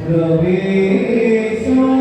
প্রবেশো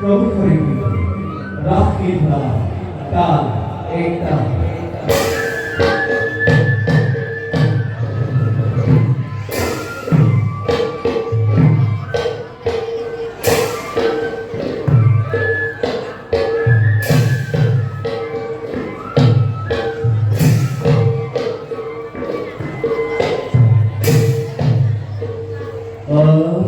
प्रभु करेंगे रात की धारा काल एकता Oh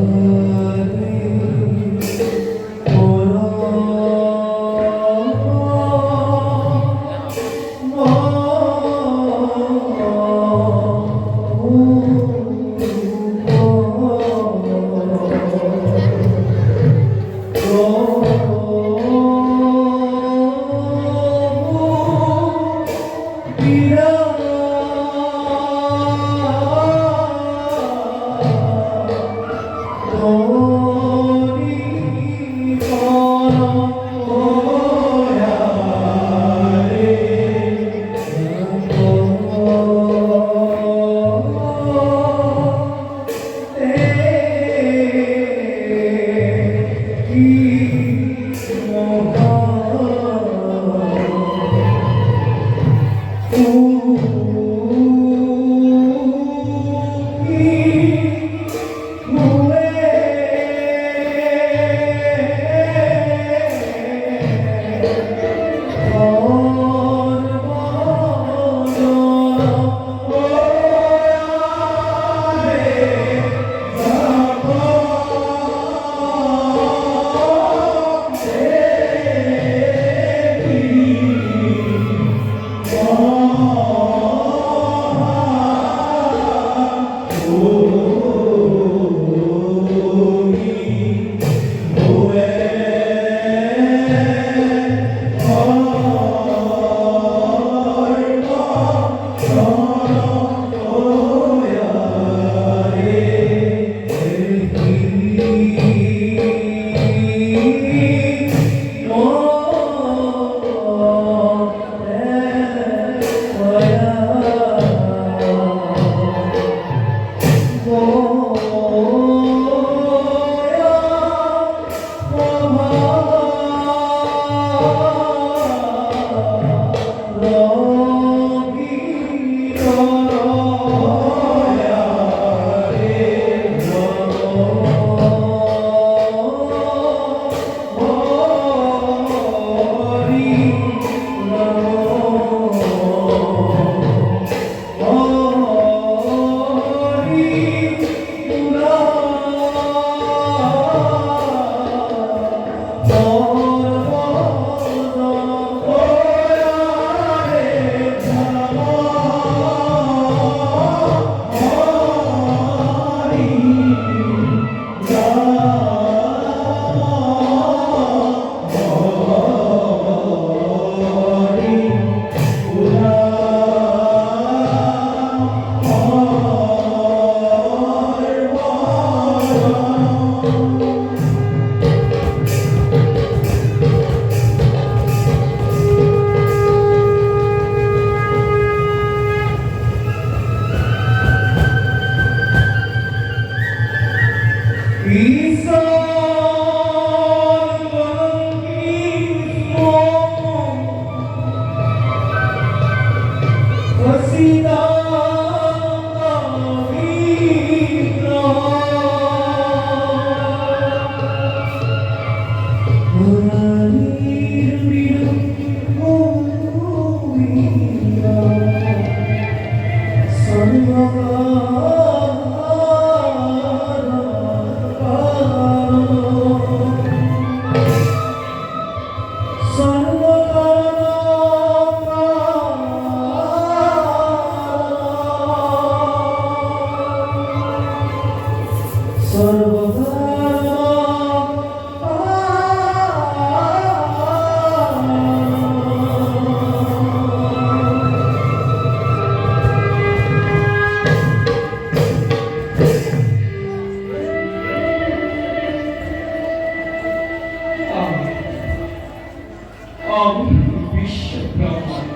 বিশ্ব ব্রহ্মাণ্ড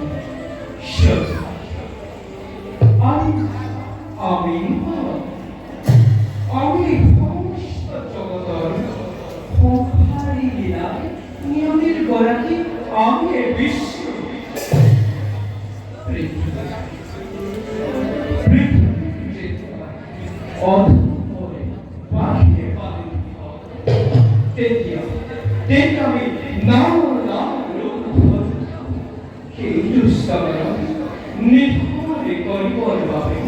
সত্য। আমি সমস্ত জগতর পোখারি লীলায় নিয়মের গড়াকে আমি এ বিশ্ব অধরে বাহিরে পালিত তেতিয়া আমি নাম রূপ সেই দুষ্কর নির্ভরে করিবর ভাবে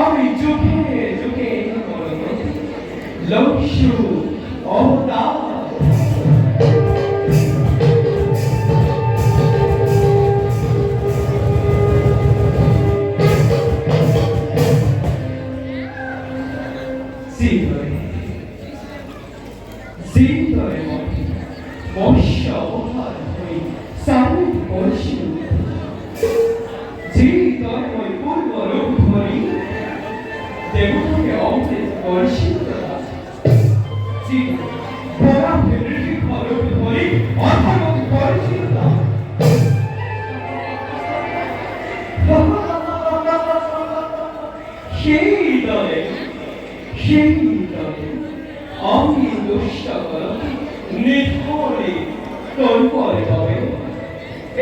আমি যুগে যুগে করব লক্ষ্য অবতার। জিতরে মৎস্য অবতার হই সামুদ পরশু জিতরে মই পূর্ব রূপ ধরি দেবতাকে অমৃত পরিষিত ভরা ফেব্রিক রূপ ধরি অর্থাৎ পরিষিত সেই দলে আমি দুষ্ট নির্ভরে তরুপরে হবে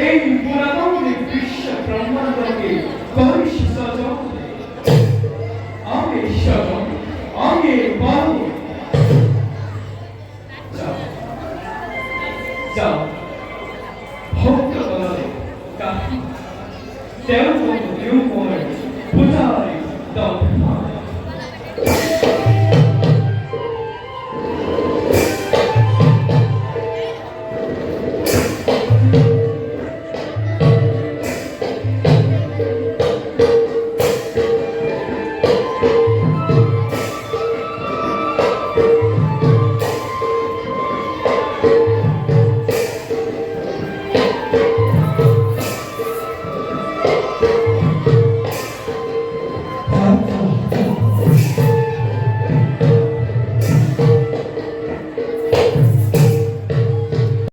এই পুরাতন বিশ্ব ব্রহ্মাণ্ডকে করিস সজন আমি সজন আমি বল যাও ভক্ত বলে কাহি দেব দেব পূজারি দম